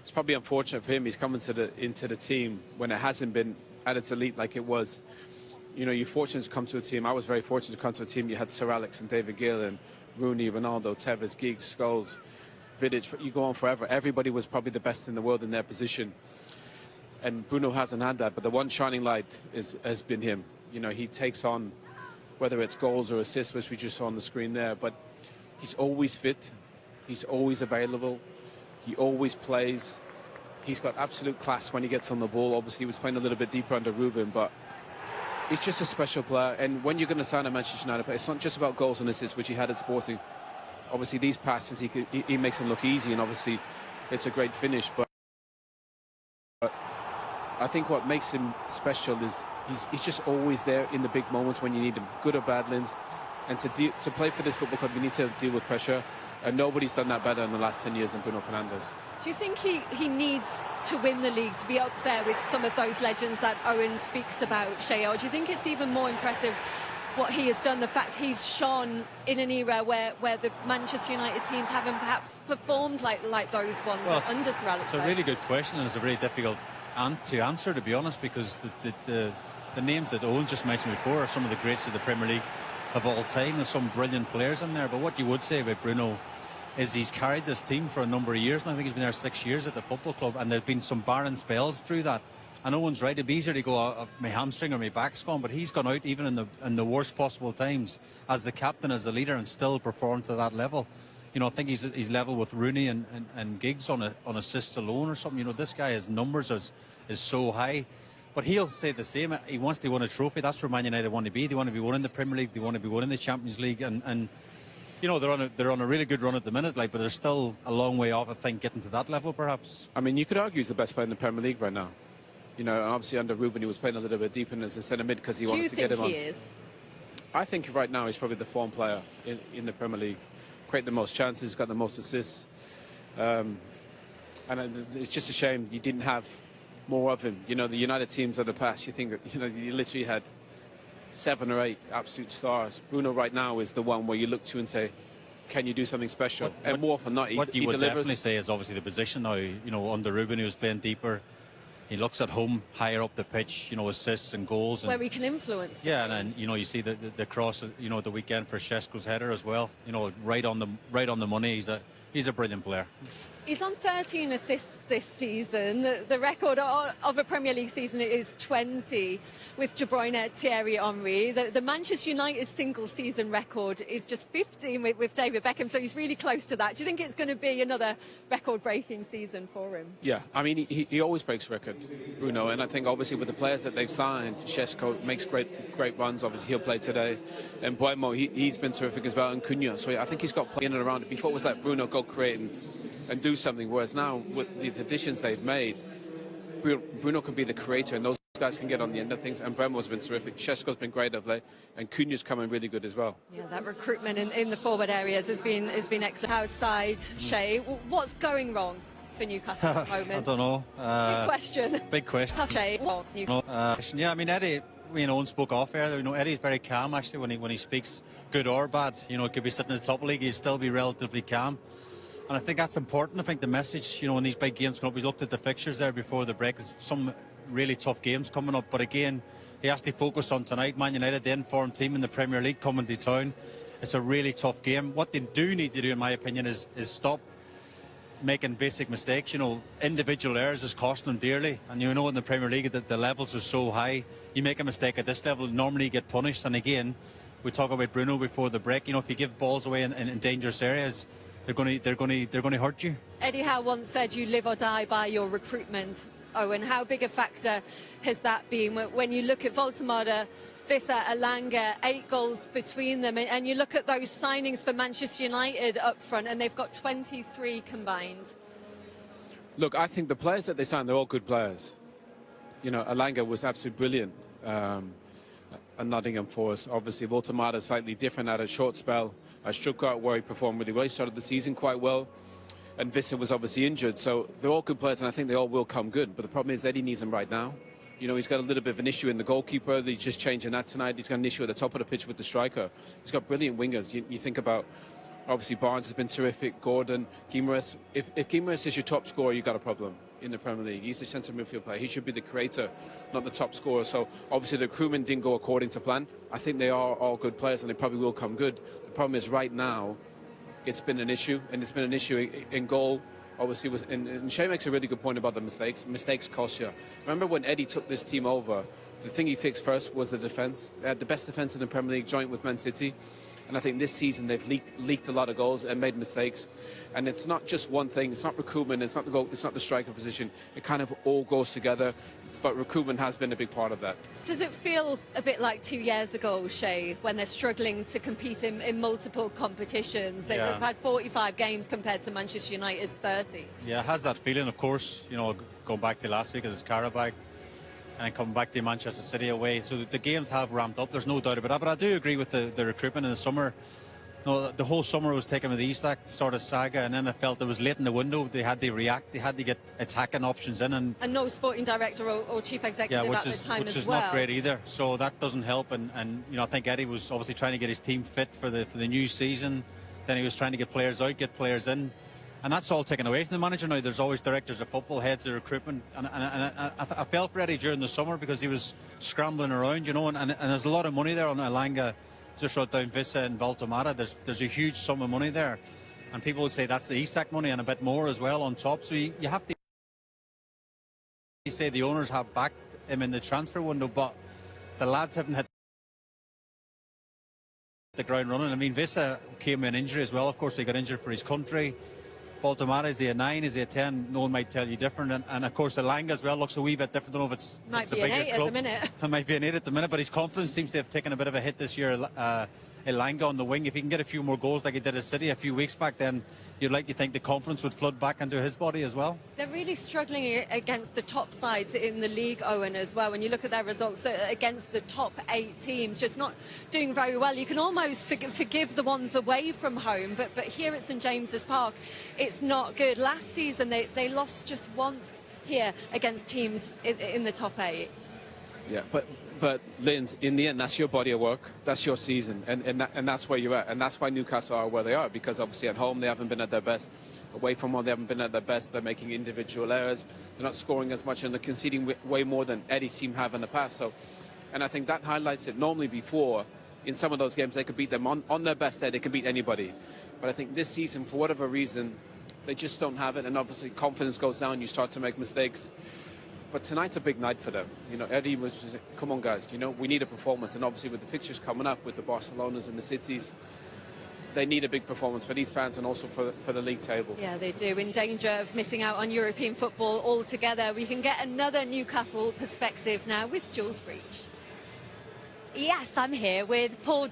it's probably unfortunate for him. He's coming into the team when it hasn't been at its elite like it was. You know, you're fortunate to come to a team. I was very fortunate to come to a team. You had Sir Alex and David Gill and Rooney, Ronaldo, Tevez, Giggs, Scholes, Vidic. You go on forever. Everybody was probably the best in the world in their position. And Bruno hasn't had that. But the one shining light has been him. You know, he takes on, whether it's goals or assists, which we just saw on the screen there. But he's always fit. He's always available. He always plays. He's got absolute class when he gets on the ball. Obviously, he was playing a little bit deeper under Ruben, but he's just a special player. And when you're going to sign a Manchester United player, it's not just about goals and assists, which he had at Sporting. Obviously, these passes, he makes them look easy, and obviously, it's a great finish. But I think what makes him special is he's just always there in the big moments when you need him, good or bad, Linz. And to play for this football club, you need to deal with pressure. And nobody's done that better in the last 10 years than Bruno Fernandes. Do you think he needs to win the league to be up there with some of those legends that Owen speaks about, Shea? Or do you think it's even more impressive what he has done, the fact he's shone in an era where the Manchester United teams haven't perhaps performed like those ones under Sir Alex? It's a really good question, and it's a very difficult to answer, to be honest, because the names that Owen just mentioned before are some of the greats of the Premier League of all time. There's some brilliant players in there, but what you would say about Bruno is he's carried this team for a number of years, and I think he's been there 6 years at the football club, and there have been some barren spells through that. And Owen's right, it'd be easier to go, my hamstring or my back's gone, but he's gone out even in the worst possible times as the captain, as the leader, and still performed to that level. You know, I think he's level with Rooney and Giggs on assists alone or something. You know, this guy, his numbers is so high. But he'll say the same. He wants to win a trophy. That's where Man United want to be. They want to be winning the Premier League. They want to be winning the Champions League. And you know, they're on a really good run at the minute. Like, but they're still a long way off, I think, getting to that level, perhaps. I mean, you could argue he's the best player in the Premier League right now. You know, and obviously under Ruben, he was playing a little bit deeper as a centre mid because he wanted to get him on. Do you think he is? I think right now he's probably the form player in the Premier League. Create the most chances, got the most assists. And it's just a shame you didn't have more of him. You know, the United teams of the past, you think, you know, you literally had 7 or 8 absolute stars. Bruno right now is the one where you look to and say, can you do something special? And more often not, what you he would delivers. definitely say is obviously the position now. You know, under Ruben, he was playing deeper. He looks at home, higher up the pitch, you know, assists and goals. Where we can influence. Yeah, and then, you know, you see the cross, you know, the weekend for Šeško's header as well. You know, right on the money. He's a brilliant player. He's on 13 assists this season. The record of a Premier League season is 20 with De Bruyne, Thierry Henry. The Manchester United single season record is just 15 with David Beckham, so he's really close to that. Do you think it's going to be another record-breaking season for him? Yeah, I mean, he always breaks records, Bruno, and I think obviously with the players that they've signed, Šeško makes great runs. Obviously, he'll play today. And Buemo, he's been terrific as well, and Cunha. So I think he's got playing around it. Before it was like Bruno, go creating and do something, whereas now with the additions they've made, Bruno can be the creator and those guys can get on the end of things, and Bremo's been terrific, Šeško's been great of late, and Cunha's coming really good as well. Yeah, that recruitment in the forward areas has been excellent. Outside, Shea, what's going wrong for Newcastle at the moment? I don't know. Big question. Big question. Shea, Yeah, I mean, Eddie, you know, spoke off there. You know, Eddie's very calm actually when he speaks, good or bad. You know, he could be sitting in the top league, he'd still be relatively calm. And I think that's important. I think the message, you know, in these big games coming up, we looked at the fixtures there before the break. There's some really tough games coming up. But again, he has to focus on tonight. Man United, the informed team in the Premier League, coming to town. It's a really tough game. What they do need to do, in my opinion, is stop making basic mistakes. You know, individual errors is costing them dearly. And you know, in the Premier League, that the levels are so high. You make a mistake at this level, normally you get punished. And again, we talk about Bruno before the break. You know, if you give balls away in dangerous areas, they're going to hurt you. Eddie Howe once said you live or die by your recruitment. Owen, how big a factor has that been when you look at Voltemade, Vissa, Elanga, 8 goals between them, and you look at those signings for Manchester United up front, and they've got 23 combined? Look, I think the players that they signed, they're all good players. You know, Elanga was absolutely brilliant at Nottingham Forest. Obviously, Voltemade slightly different, had a short spell at Stuttgart where he performed really well. He started the season quite well. And Vissa was obviously injured. So they're all good players, and I think they all will come good. But the problem is Eddie needs them right now. You know, he's got a little bit of an issue in the goalkeeper. He's just changing that tonight. He's got an issue at the top of the pitch with the striker. He's got brilliant wingers. You think about Obviously, Barnes has been terrific. Gordon, Guimaraes. If Guimaraes is your top scorer, you've got a problem in the Premier League. He's a centre midfield player. He should be the creator, not the top scorer. So obviously the recruitment didn't go according to plan. I think they are all good players and they probably will come good. The problem is right now, it's been an issue, and it's been an issue in goal. Obviously, and Shea makes a really good point about the mistakes. Mistakes cost you. Remember when Eddie took this team over, the thing he fixed first was the defence. They had the best defence in the Premier League, joint with Man City. And I think this season they've leaked a lot of goals and made mistakes. And it's not just one thing. It's not recruitment. It's not the goal. It's not the striker position. It kind of all goes together. But recruitment has been a big part of that. Does it feel a bit like 2 years ago, Shea, when they're struggling to compete in multiple competitions? They've had 45 games compared to Manchester United's 30. Yeah, it has that feeling, of course. You know, going back to last week as it's Karabakh, and coming back to Manchester City away. So the games have ramped up, there's no doubt about that. But I do agree with the recruitment in the summer. You know, the whole summer was taken with the Isak sort of saga, and then I felt it was late in the window. They had to react, they had to get attacking options in. And no sporting director or chief executive at the time as well. Which is not great either. So that doesn't help. And you know, I think Eddie was obviously trying to get his team fit for the new season. Then he was trying to get players out, get players in. And that's all taken away from the manager now. There's always directors of football, heads of recruitment. And I felt for Eddie during the summer because he was scrambling around, you know, and there's a lot of money there on Elanga. Just wrote down Vissa and Valtomata. There's a huge sum of money there. And people would say that's the Isak money and a bit more as well on top. So you have to say the owners have backed him in the transfer window, but the lads haven't hit the ground running. I mean, Vissa came in injury as well. Of course, he got injured for his country. Valtomata, is he a 9, is he a 10? No one might tell you different. And of course, Elanga as well looks a wee bit different. I don't know if it's might be an 8 at the minute. It might be an 8 at the minute, but his confidence seems to have taken a bit of a hit this year. Elanga on the wing, if he can get a few more goals like he did at City a few weeks back, then you'd like to think the confidence would flood back into his body as well. They're really struggling against the top sides in the league, Owen, as well. When you look at their results against the top 8 teams, just not doing very well. You can almost forgive the ones away from home, but here at St James's Park, it's not good. Last season, they lost just once here against teams in the top 8. Yeah, but Linz, in the end, that's your body of work. That's your season, and that's where you're at, and that's why Newcastle are where they are, because obviously at home they haven't been at their best. Away from home they haven't been at their best. They're making individual errors. They're not scoring as much, and they're conceding way more than Eddie's team have in the past. So, and I think that highlights it. Normally before, in some of those games, they could beat them on their best day. They can beat anybody. But I think this season, for whatever reason, they just don't have it, and obviously confidence goes down. You start to make mistakes. But tonight's a big night for them. You know, Eddie was just, come on, guys, you know, we need a performance. And obviously with the fixtures coming up, with the Barcelonas and the Cities, they need a big performance for these fans and also for the league table. Yeah, they do. In danger of missing out on European football altogether. We can get another Newcastle perspective now with Jules Breach. Yes, I'm here with Paul